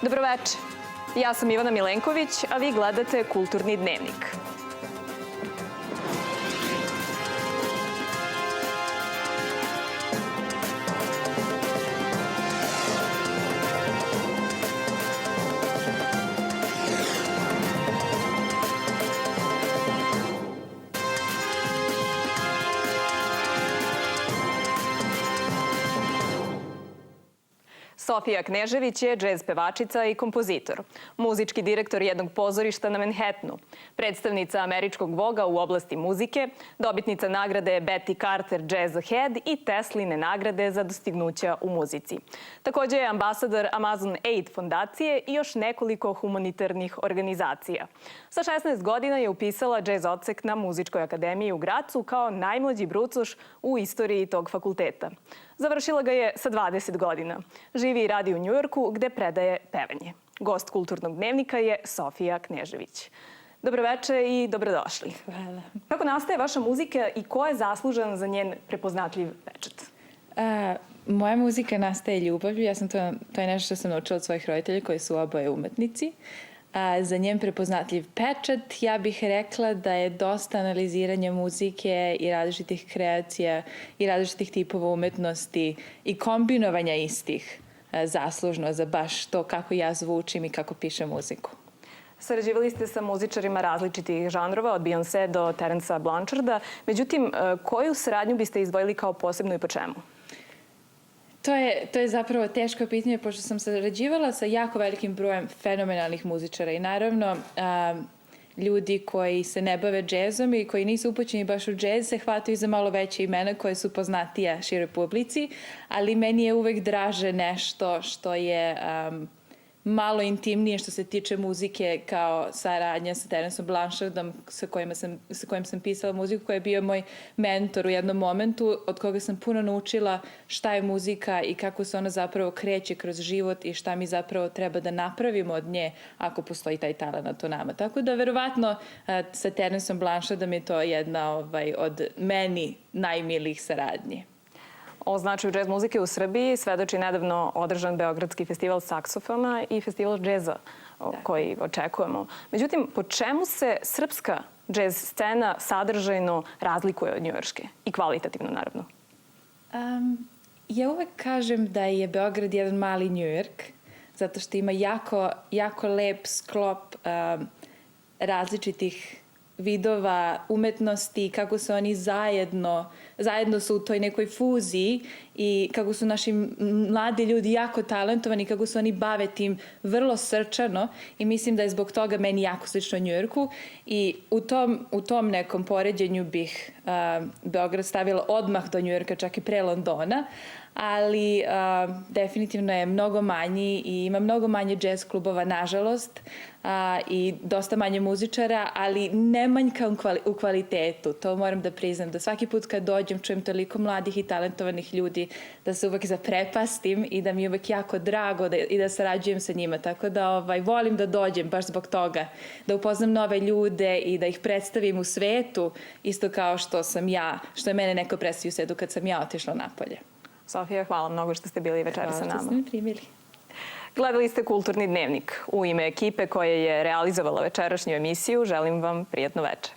Dobroveče. Ja sam Ivana Milenković, a vi gledate Kulturni dnevnik. Sofija Knežević je džez pevačica i kompozitor, muzički direktor jednog pozorišta na Manhattanu, predstavnica američkog Voga u oblasti muzike, dobitnica nagrade Betty Carter Jazz Ahead i Tesline nagrade za dostignuća u muzici. Takođe je ambasador Amazon Aid fondacije i još nekoliko humanitarnih organizacija. Sa 16 godina je upisala džez odsek na Muzičkoj akademiji u Gracu kao najmlađi brucoš u istoriji tog fakulteta. Završila ga je sa 20 godina. Živi i radi u Njujorku gde predaje pevanje. Gost Kulturnog dnevnika je Sofija Knežević. Dobroveče i dobrodošli. Hvala. Kako nastaje vaša muzika i ko je zaslužan za njen prepoznatljiv pečat? Moja muzika nastaje ljubavlju. To je nešto što sam naučila od svojih roditelja koji su oboje umetnici. Za njen prepoznatljiv pečat ja bih rekla da je dosta analiziranja muzike i različitih kreacija i različitih tipova umetnosti i kombinovanja istih zaslužno za baš to kako ja zvučim i kako pišem muziku. Sarađivali ste sa muzičarima različitih žanrova, od Beyoncé do Terencea Blanchardda. Međutim, koju saradnju biste izdvojili kao posebnu i po čemu? To je zapravo teško pitanje, pošto sam sarađivala sa jako velikim brojem fenomenalnih muzičara i naravno ljudi koji se ne bave džezom i koji nisu upućeni baš u džez se hvataju za malo veće imena koje su poznatija široj publici, ali meni je uvek draže nešto što je malo intimnije što se tiče muzike kao saradnja sa Terenceom Blanchardom sa kojim sam pisala muziku, koji je bio moj mentor u jednom momentu, od koga sam puno naučila šta je muzika i kako se ona zapravo kreće kroz život i šta mi zapravo treba da napravimo od nje ako postoji taj talenat u nama. Tako da verovatno sa Terenceom Blanchardom je to jedna od meni najmilijih saradnji. O značaju džez muzike u Srbiji svedoči nedavno održan Beogradski festival saksofona i festival džeza koji očekujemo. Međutim, po čemu se srpska džez scena sadržajno razlikuje od njujorške? I kvalitativno, naravno. Ja uvek kažem da je Beograd jedan mali Njujork, zato što ima jako lep sklop različitih vidova umetnosti, kako se oni zajedno su u toj nekoj fuziji i kako su naši mladi ljudi jako talentovani, kako se oni bave tim vrlo srčano i mislim da je zbog toga meni jako slično Njujorku i u tom nekom poređenju bih Beograd stavila odmah do Njujorka, čak i pre Londona, ali definitivno je mnogo manji i ima mnogo manje jazz klubova, nažalost, i dosta manje muzičara, ali ne manjka u kvalitetu. To moram da priznam, da svaki put kad dođem čujem toliko mladih i talentovanih ljudi, da se uvek zaprepastim i da mi je uvek jako drago i da sarađujem sa njima. Tako da volim da dođem baš zbog toga, da upoznam nove ljude i da ih predstavim u svetu, isto kao što sam ja, što je mene neko predstavio u svetu kad sam ja otišla napolje. Sofija, hvala mnogo što ste bili večera sa nama. Hvala što ste me primili. Gledali ste Kulturni dnevnik. U ime ekipe koja je realizovala večerašnju emisiju želim vam prijatno veče.